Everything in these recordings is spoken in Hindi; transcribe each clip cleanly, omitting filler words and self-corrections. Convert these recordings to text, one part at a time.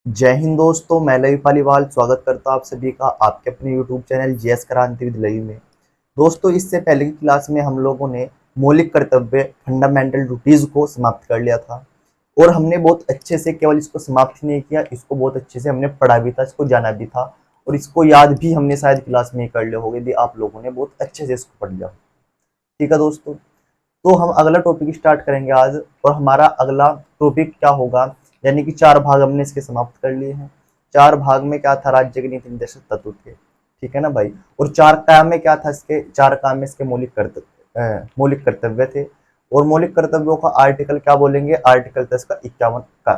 जय हिंद दोस्तों, मैं लवी पालीवाल स्वागत करता हूं आप सभी का आपके अपने यूट्यूब चैनल जीएस क्रांति विद लवी में। दोस्तों, इससे पहले की क्लास में हम लोगों ने मौलिक कर्तव्य फंडामेंटल ड्यूटीज को समाप्त कर लिया था और हमने बहुत अच्छे से केवल इसको समाप्त ही नहीं किया, इसको बहुत अच्छे से हमने पढ़ा भी था, इसको जाना भी था और इसको याद भी हमने शायद क्लास में ही कर लिया होगा यदि आप लोगों ने बहुत अच्छे से इसको पढ़ लिया। ठीक है दोस्तों, तो हम अगला टॉपिक स्टार्ट करेंगे आज और हमारा अगला टॉपिक क्या होगा, यानी कि 4 भाग हमने इसके समाप्त कर लिए हैं। 4 भाग में क्या था, राज्य के नीति निर्देशक तत्व थे, ठीक है ना भाई। और 4 काम में क्या था, इसके 4 काम में इसके मौलिक कर्तव्य थे। और मौलिक कर्तव्यों का आर्टिकल क्या बोलेंगे, आर्टिकल 10 का 51 का।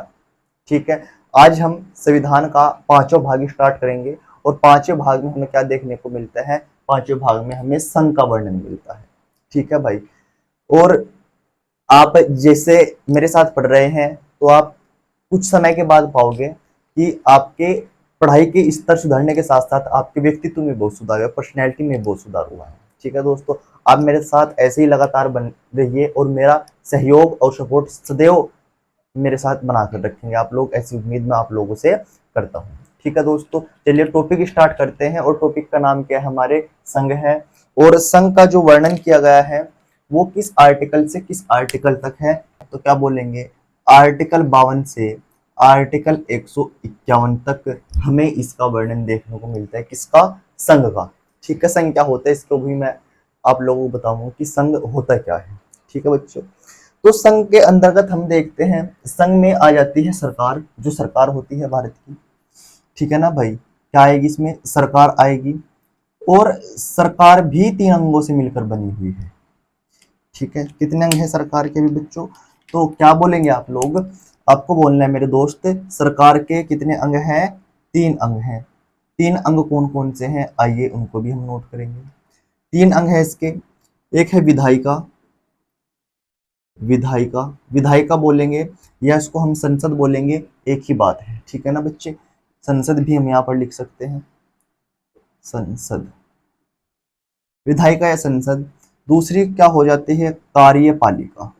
ठीक है, आज हम संविधान का 5वां भाग स्टार्ट करेंगे और 5वें भाग में हमें क्या देखने को मिलता है, 5वें भाग में हमें संघ का वर्णन मिलता है। ठीक है भाई। और आप जैसे मेरे साथ पढ़ रहे हैं तो आप कुछ समय के बाद पाओगे कि आपके पढ़ाई के स्तर सुधारने के साथ साथ आपके व्यक्तित्व में बहुत सुधार हुआ है, पर्सनैलिटी में बहुत सुधार हुआ है। ठीक है दोस्तों, आप मेरे साथ ऐसे ही लगातार बन रहिए और मेरा सहयोग और सपोर्ट सदैव मेरे साथ बनाकर रखेंगे आप लोग, ऐसी उम्मीद मैं आप लोगों से करता हूँ। ठीक है दोस्तों, चलिए टॉपिक स्टार्ट करते हैं और टॉपिक का नाम क्या है, हमारे संघ है। और संघ का जो वर्णन किया गया है वो किस आर्टिकल से किस आर्टिकल तक है, तो क्या बोलेंगे, आर्टिकल 52 से आर्टिकल 151 तक हमें इसका वर्णन देखने को मिलता है, किसका, संघ का। ठीक है, संघ क्या होता है इसको भी मैं आप लोगों को बताऊंगा कि संघ होता क्या है। ठीक है बच्चों, तो संघ के अंतर्गत हम देखते हैं, संघ में आ जाती है सरकार, जो सरकार होती है भारत की। ठीक है ना भाई, क्या आएगी इसमें, सरकार आएगी। और सरकार भी 3 अंगों से मिलकर बनी हुई है। ठीक है, कितने अंग हैं सरकार के भी बच्चों, तो क्या बोलेंगे आप लोग, आपको बोलना है मेरे दोस्त, सरकार के कितने अंग हैं, 3 अंग हैं। 3 अंग कौन कौन से हैं, आइए उनको भी हम नोट करेंगे। 3 अंग है इसके, एक है विधायिका, विधायिका, विधायिका बोलेंगे या इसको हम संसद बोलेंगे, एक ही बात है। ठीक है ना बच्चे, संसद भी हम यहाँ पर लिख सकते हैं, संसद, विधायिका या संसद। दूसरी क्या हो जाती है, कार्यपालिका।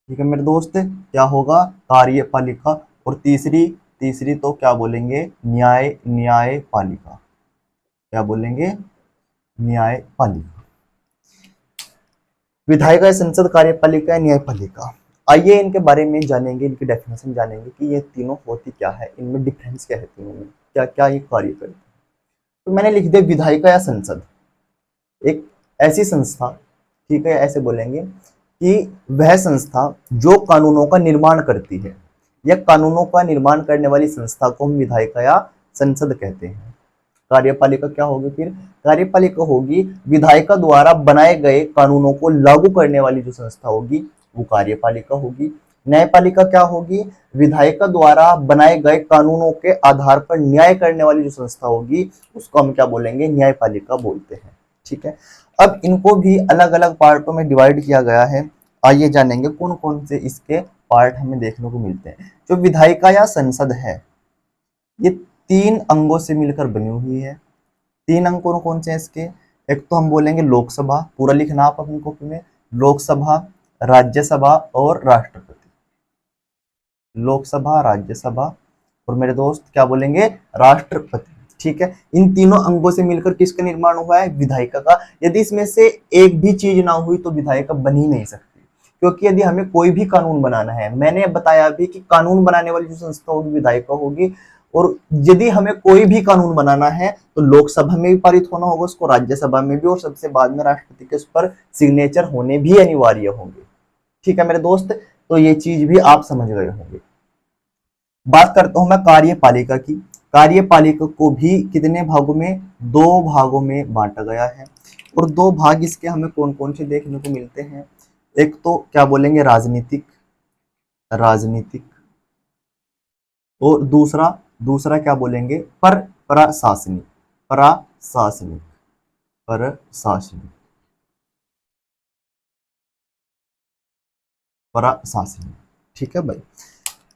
ठीक है मेरे दोस्त, क्या होगा, कार्यपालिका। और तीसरी, तीसरी तो क्या बोलेंगे, न्यायपालिका। क्या बोलेंगे, न्यायपालिका। विधायिका या संसद, कार्यपालिका या न्यायपालिका। आइए इनके बारे में जानेंगे, इनकी डेफिनेशन जानेंगे कि ये तीनों होती क्या है, इनमें डिफरेंस क्या है, तीनों में क्या क्या ये कार्य करते हैं। तो मैंने लिख दिया विधायिका या संसद, एक ऐसी संस्था, ठीक है ऐसे बोलेंगे कि वह संस्था जो कानूनों का निर्माण करती है, या कानूनों का निर्माण करने वाली संस्था को हम विधायिका या संसद कहते हैं। कार्यपालिका क्या होगी फिर, कार्यपालिका होगी विधायिका द्वारा बनाए गए कानूनों को लागू करने वाली जो संस्था होगी वो कार्यपालिका होगी। न्यायपालिका क्या होगी, विधायिका द्वारा बनाए गए कानूनों के आधार पर न्याय करने वाली जो संस्था होगी उसको हम क्या बोलेंगे, न्यायपालिका बोलते हैं। ठीक है, अब इनको भी अलग अलग पार्टों में डिवाइड किया गया है। आइए जानेंगे कौन कौन से इसके पार्ट हमें देखने को मिलते हैं। जो विधायिका या संसद है ये 3 अंगों से मिलकर बनी हुई है। 3 अंग कौन कौन से हैं इसके, एक तो हम बोलेंगे लोकसभा, पूरा लिखना आप अपनी कॉपी में, लोकसभा, राज्यसभा और राष्ट्रपति। लोकसभा, राज्यसभा और मेरे दोस्त क्या बोलेंगे, राष्ट्रपति। ठीक है, इन तीनों अंगों से मिलकर किसका निर्माण हुआ है, विधायिका का। यदि इसमें से एक भी चीज ना हुई तो विधायिका बन ही नहीं सकती, क्योंकि यदि हमें कोई भी कानून बनाना है, मैंने बताया भी कि कानून बनाने वाली जो संस्था होगी विधायिका होगी। और यदि हमें कोई भी कानून बनाना है तो लोकसभा में भी पारित होना होगा उसको, राज्यसभा में भी, और सबसे बाद में राष्ट्रपति के उस पर सिग्नेचर होने भी अनिवार्य होंगे। ठीक है मेरे दोस्त, तो ये चीज भी आप समझ गए होंगे। बात करता हूं मैं कार्यपालिका की। कार्यपालिका को भी कितने भागों में, 2 भागों में बांटा गया है। और 2 भाग इसके हमें कौन कौन से देखने को मिलते हैं, एक तो क्या बोलेंगे, राजनीतिक, राजनीतिक। और दूसरा, दूसरा क्या बोलेंगे, प्रशासनिक, प्रशासनिक, प्रशासनिक, प्रशासनिक। ठीक है भाई,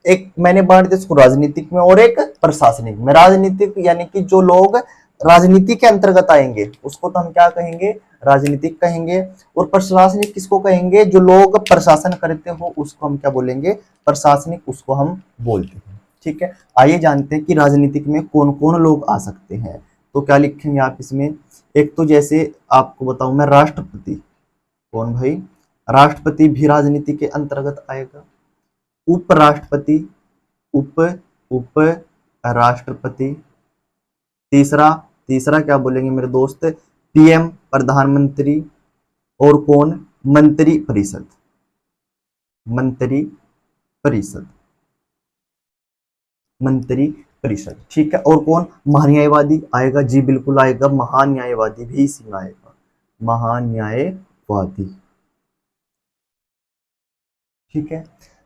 एक मैंने बांट दिया इसको राजनीतिक में और एक प्रशासनिक में। राजनीतिक यानी कि जो लोग राजनीति के अंतर्गत आएंगे उसको तो हम क्या कहेंगे, राजनीतिक कहेंगे। और प्रशासनिक किसको कहेंगे, जो लोग प्रशासन करते हो उसको हम क्या बोलेंगे, प्रशासनिक, उसको हम बोलते हैं। ठीक है, आइए जानते हैं कि राजनीतिक में कौन कौन लोग आ सकते हैं। तो क्या लिखेंगे आप इसमें, एक तो जैसे आपको बताऊं मैं, राष्ट्रपति। कौन भाई, राष्ट्रपति भी राजनीति के अंतर्गत आएगा। उपराष्ट्रपति, उप उप राष्ट्रपति। तीसरा, तीसरा क्या बोलेंगे मेरे दोस्त, पीएम, प्रधानमंत्री। और कौन, मंत्री परिषद, मंत्री परिषद, मंत्री परिषद। ठीक है, और कौन, महान्यायवादी आएगा। जी बिल्कुल आएगा, महान्यायवादी भी इसी में आएगा, महान्यायवादी। ठीक है,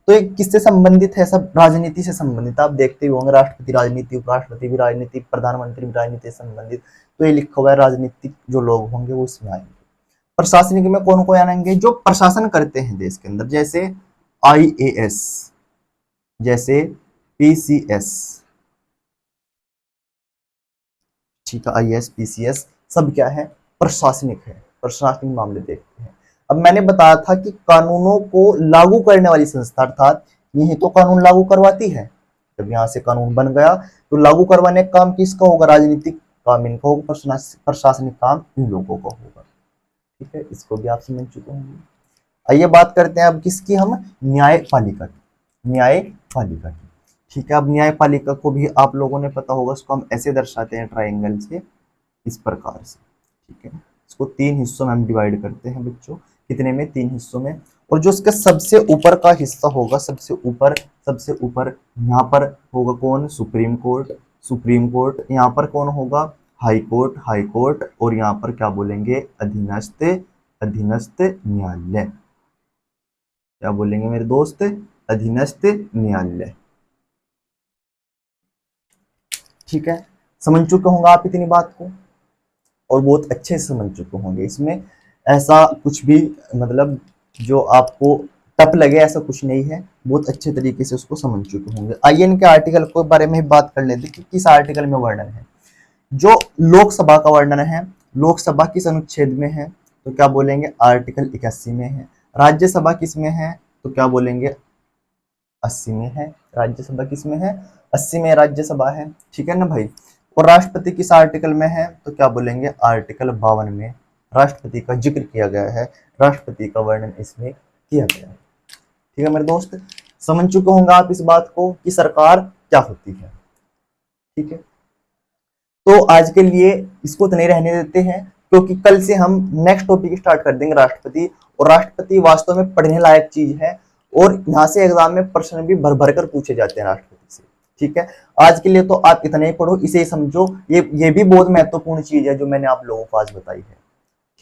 तो ये किससे संबंधित है, सब राजनीति से संबंधित। आप देखते ही होंगे राष्ट्रपति राजनीति, उपराष्ट्रपति भी राजनीति, प्रधानमंत्री भी राजनीति से संबंधित। तो ये लिखा हुआ है राजनीतिक जो लोग होंगे वो इसमें आएंगे। प्रशासनिक में कौन कौन आएंगे, जो प्रशासन करते हैं देश के अंदर, जैसे आईएएस, जैसे पीसीएस। ठीक है, आईएएस पीसीएस सब क्या है, प्रशासनिक है, प्रशासनिक मामले देखते हैं। अब मैंने बताया था कि कानूनों को लागू करने वाली संस्था, अर्थात यही तो कानून लागू करवाती है। जब यहाँ से कानून बन गया तो लागू करवाने का काम किसका होगा, राजनीतिक काम इनका होगा, प्रशासनिक काम इन लोगों का होगा। ठीक है, इसको भी आप समझ चुके होंगे। आइए बात करते हैं अब किसकी, हम न्यायपालिका की, न्यायपालिका की। ठीक है, अब न्यायपालिका को भी आप लोगों ने पता होगा, इसको हम ऐसे दर्शाते हैं ट्राइंगल से, इस प्रकार से। ठीक है, इसको 3 हिस्सों में हम डिवाइड करते हैं बच्चों, कितने में, 3 हिस्सों में। और जो इसका सबसे ऊपर का हिस्सा होगा, सबसे ऊपर, सबसे ऊपर यहाँ पर होगा कौन, सुप्रीम कोर्ट, सुप्रीम कोर्ट। यहाँ पर कौन होगा, हाई कोर्ट, हाई कोर्ट। और यहाँ पर क्या बोलेंगे, अधीनस्थ, अधीनस्थ न्यायालय। क्या बोलेंगे मेरे दोस्त, अधीनस्थ न्यायालय। ठीक है, समझ चुके होंगे आप इतनी बात को, और बहुत अच्छे से समझ चुके होंगे। इसमें ऐसा कुछ भी मतलब जो आपको टफ लगे ऐसा कुछ नहीं है, बहुत अच्छे तरीके से उसको समझ चुके होंगे। आइए इनके आर्टिकल के बारे में बात कर लेते हैं कि किस आर्टिकल में वर्णन है। जो लोकसभा का वर्णन है, लोकसभा किस अनुच्छेद में है, तो क्या बोलेंगे, आर्टिकल 81 में है। राज्यसभा किस में है, तो क्या बोलेंगे, 80 में है। राज्यसभा किस में है, 80 में राज्यसभा है। ठीक है ना भाई। और राष्ट्रपति किस आर्टिकल में है, तो क्या बोलेंगे, आर्टिकल 52 में राष्ट्रपति का जिक्र किया गया है, राष्ट्रपति का वर्णन इसमें किया गया है। ठीक है मेरे दोस्त, समझ चुके होंगे आप इस बात को कि सरकार क्या होती है। ठीक है, तो आज के लिए इसको तो नहीं रहने देते हैं, क्योंकि कल से हम नेक्स्ट टॉपिक स्टार्ट कर देंगे, राष्ट्रपति। और राष्ट्रपति वास्तव में पढ़ने लायक चीज है, और यहाँ से एग्जाम में प्रश्न भी भर भर कर पूछे जाते हैं राष्ट्रपति से। ठीक है, आज के लिए तो आप इतना ही पढ़ो, इसे समझो, ये भी बहुत महत्वपूर्ण चीज है जो मैंने आप लोगों को आज बताई है।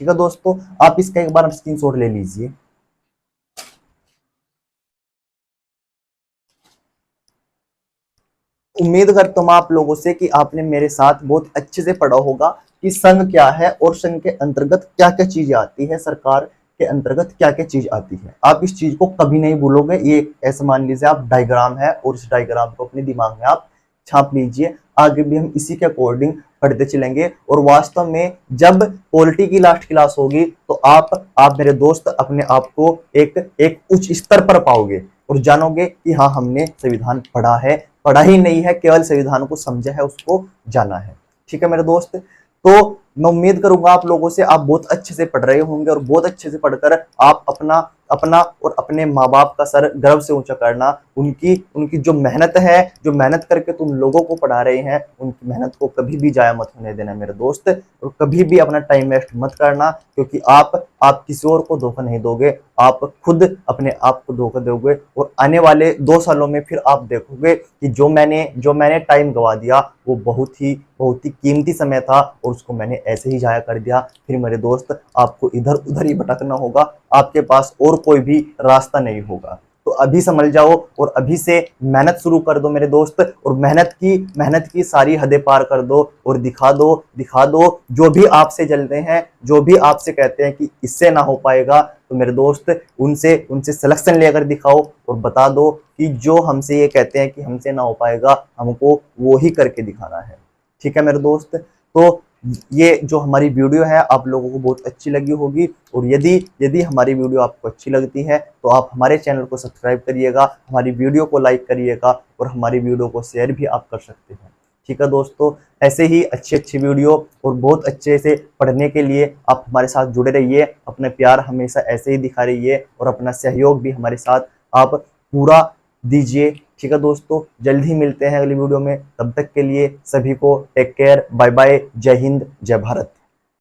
ठीक है दोस्तों, आप इसका एक बार स्क्रीनशॉट ले लीजिए। उम्मीद करता हूं आप लोगों से कि आपने मेरे साथ बहुत अच्छे से पढ़ा होगा कि संघ क्या है, और संघ के अंतर्गत क्या क्या चीजें आती है, सरकार के अंतर्गत क्या क्या चीज आती है। आप इस चीज को कभी नहीं भूलोगे। ये ऐसा मान लीजिए आप डायग्राम है, और इस डायग्राम को अपने दिमाग में आप छाप लीजिए। आगे भी हम इसी के अकॉर्डिंग पढ़ते चलेंगे, और वास्तव में जब पॉलिटी की लास्ट क्लास होगी तो आप मेरे दोस्त अपने आप को एक उच्च स्तर पर पाओगे, और जानोगे कि हाँ, हमने संविधान पढ़ा है, पढ़ा ही नहीं है, केवल संविधान को समझा है, उसको जाना है। ठीक है मेरे दोस्त, तो मैं उम्मीद करूंगा आप लोगों से, आप बहुत अच्छे से पढ़ रहे होंगे, और बहुत अच्छे से पढ़कर आप अपना अपना और अपने माँ बाप का सर गर्व से ऊंचा करना। उनकी उनकी जो मेहनत है, जो मेहनत करके तुम लोगों को पढ़ा रहे हैं, उनकी मेहनत को कभी भी जाया मत होने देना मेरे दोस्त, और कभी भी अपना टाइम वेस्ट मत करना, क्योंकि आप किसी और को धोखा नहीं दोगे, आप खुद अपने आप को धोखा दोगे। और आने वाले 2 सालों में फिर आप देखोगे कि जो मैंने टाइम गवा दिया वो बहुत ही कीमती समय था, और उसको मैंने ऐसे ही जाया कर दिया। फिर मेरे दोस्त आपको इधर उधर ही भटकना होगा, आपके पास और कोई भी रास्ता नहीं होगा। तो अभी समझ जाओ, और अभी से मेहनत शुरू कर दो मेरे दोस्त, और मेहनत की सारी हदें पार कर दो, और दिखा दो जो भी आपसे जलते हैं, जो भी आपसे कहते हैं कि इससे ना हो पाएगा, तो मेरे दोस्त उनसे सिलेक्शन लेकर दिखाओ, और बता दो कि जो हमसे ये कहते हैं कि हमसे ना हो पाएगा, हमको वो ही करके दिखाना है। ठीक है मेरे दोस्त, तो ये जो हमारी वीडियो है आप लोगों को बहुत अच्छी लगी होगी, और यदि यदि हमारी वीडियो आपको अच्छी लगती है तो आप हमारे चैनल को सब्सक्राइब करिएगा, हमारी वीडियो को लाइक करिएगा और हमारी वीडियो को शेयर भी आप कर सकते हैं। ठीक है दोस्तों, ऐसे ही अच्छी अच्छी वीडियो और बहुत अच्छे से पढ़ने के लिए आप हमारे साथ जुड़े रहिए, अपना प्यार हमेशा ऐसे ही दिखा रहिए और अपना सहयोग भी हमारे साथ आप पूरा दीजिए। ठीक है दोस्तों, जल्द ही मिलते हैं अगली वीडियो में, तब तक के लिए सभी को टेक केयर, बाय बाय, जय हिंद, जय भारत।